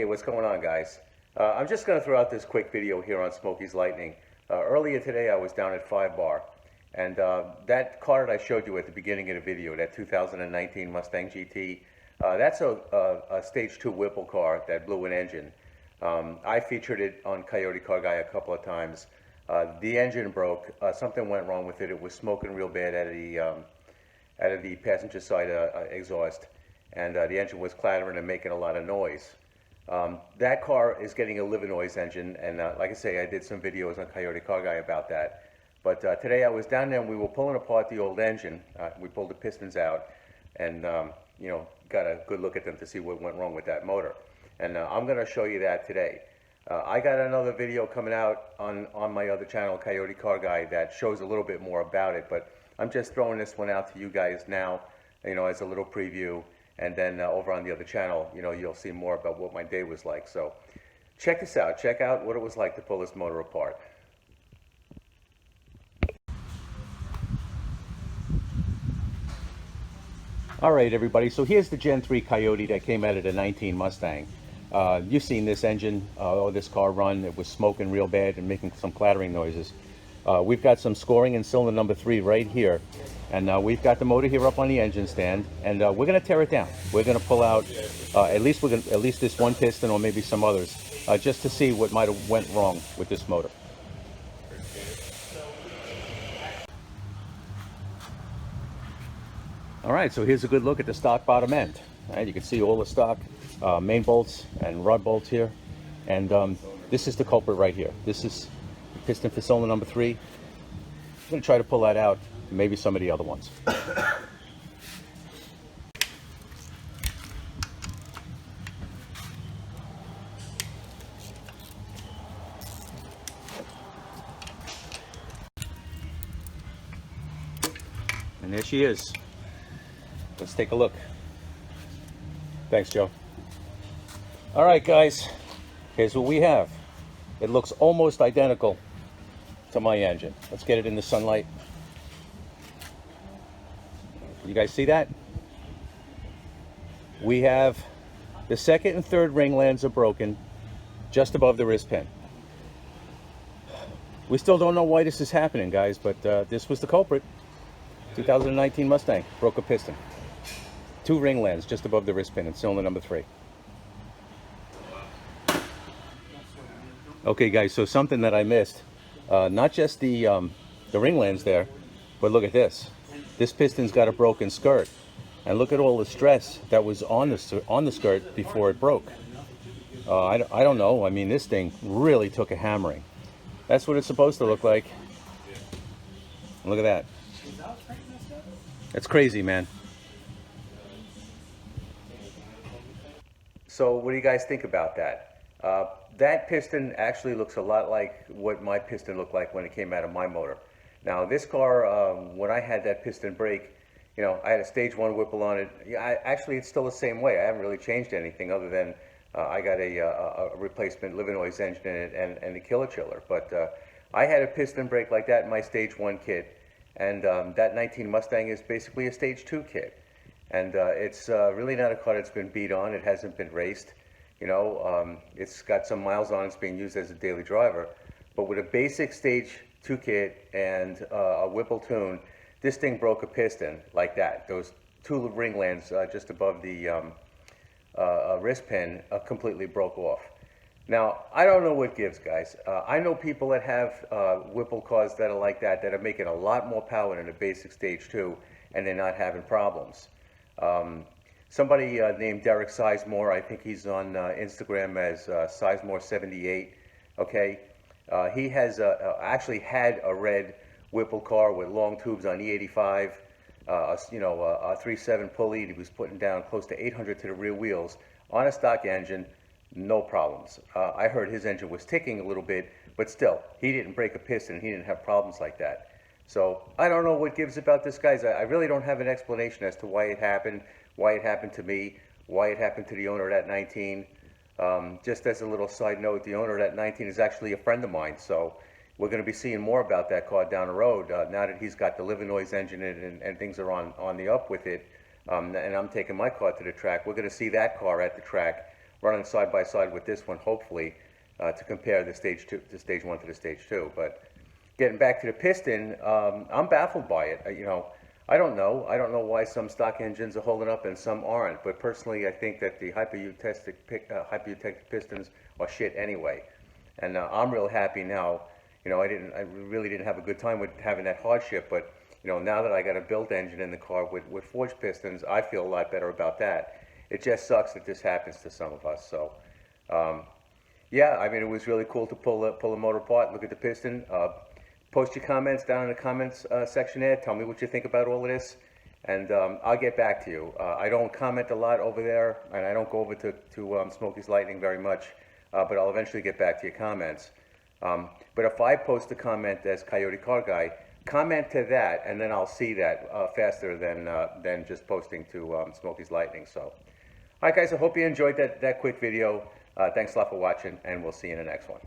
Hey, what's going on, guys? I'm just going to throw out this quick video here on Smokey's Lightning. Earlier today, I was down at 5 Bar, and that car that I showed you at the beginning of the video, that 2019 Mustang GT, that's a Stage 2 Whipple car that blew an engine. I featured it on Coyote Car Guy a couple of times. The engine broke. Something went wrong with it. It was smoking real bad out of the passenger side exhaust, and the engine was clattering and making a lot of noise. That car is getting a Livernoise engine, and like I say, I did some videos on Coyote Car Guy about that. But today I was down there and we were pulling apart the old engine. We pulled the pistons out and you know, got a good look at them to see what went wrong with that motor. And I'm going to show you that today. I got another video coming out on my other channel, Coyote Car Guy, that shows a little bit more about it, but I'm just throwing this one out to you guys now, you know, as a little preview. And then over on the other channel, you know, you'll see more about what my day was like. So check this out. Check out what it was like to pull this motor apart. All right, everybody. So here's the Gen 3 Coyote that came out of the 19 Mustang. You've seen this engine or this car run. It was smoking real bad and making some clattering noises. We've got some scoring in cylinder number 3 right here. And we've got the motor here up on the engine stand, and we're going to tear it down. We're going to pull out at least this one piston or maybe some others, just to see what might have went wrong with this motor. All right, so here's a good look at the stock bottom end. All right, you can see all the stock main bolts and rod bolts here, and this is the culprit right here. This is the piston for cylinder number 3. I'm going to try to pull that out. Maybe some of the other ones. And there she is. Let's take a look. Thanks, Joe. All right, guys. Here's what we have. It looks almost identical to my engine. Let's get it in the sunlight. You guys see that? We have the second and third ring lands are broken just above the wrist pin. We still don't know why this is happening, guys, but this was the culprit. 2019 Mustang broke a piston. 2 ring lands just above the wrist pin in cylinder number 3. Okay, guys, so something that I missed. Not just the ring lands there, but look at this. This piston's got a broken skirt, and look at all the stress that was on the skirt before it broke. I don't know. I mean, this thing really took a hammering. That's what it's supposed to look like. Look at that. That's crazy, man. So what do you guys think about that? That piston actually looks a lot like what my piston looked like when it came out of my motor. Now this car, when I had that piston break, you know, I had a Stage 1 Whipple on it. Actually, it's still the same way. I haven't really changed anything other than I got a replacement Livernoise engine in it and a killer chiller. But I had a piston break like that in my Stage 1 kit, and that 19 Mustang is basically a Stage 2 kit. And it's really not a car that's been beat on. It hasn't been raced. You know, it's got some miles on it. It's being used as a daily driver. But with a basic Stage 2 kit and a Whipple tune, this thing broke a piston like that. Those 2 ring lands just above the wrist pin completely broke off. Now, I don't know what gives, guys. I know people that have Whipple cars that are like that are making a lot more power than a basic Stage 2, and they're not having problems. Somebody named Derek Sizemore, I think he's on Instagram as Sizemore78, okay? He has actually had a red Whipple car with long tubes on E85, you know, a 3.7 pulley. He was putting down close to 800 to the rear wheels on a stock engine, no problems. I heard his engine was ticking a little bit, but still, he didn't break a piston. He didn't have problems like that. So I don't know what gives about this, guys. I really don't have an explanation as to why it happened to me, why it happened to the owner of that 19. Just as a little side note, the owner of that 19 is actually a friend of mine, so we're going to be seeing more about that car down the road now that he's got the Livernoise engine in it and things are on the up with it. And I'm taking my car to the track. We're going to see that car at the track running side by side with this one, hopefully, to compare the stage 2, the stage 1 to the stage 2. But getting back to the piston, I'm baffled by it. I don't know. I don't know why some stock engines are holding up and some aren't. But personally, I think that the hypereutectic pistons are shit anyway. And I'm real happy now. I really didn't have a good time with having that hardship, but now that I got a built engine in the car with forged pistons, I feel a lot better about that. It just sucks that this happens to some of us. So, yeah, I mean, it was really cool to pull a motor apart, look at the piston. Post your comments down in the comments section there. Tell me what you think about all of this, and I'll get back to you. I don't comment a lot over there, and I don't go over to Smokey's Lightning very much, but I'll eventually get back to your comments. But if I post a comment as Coyote Car Guy, comment to that, and then I'll see that faster than just posting to Smokey's Lightning. So, all right, guys, I hope you enjoyed that quick video. Thanks a lot for watching, and we'll see you in the next one.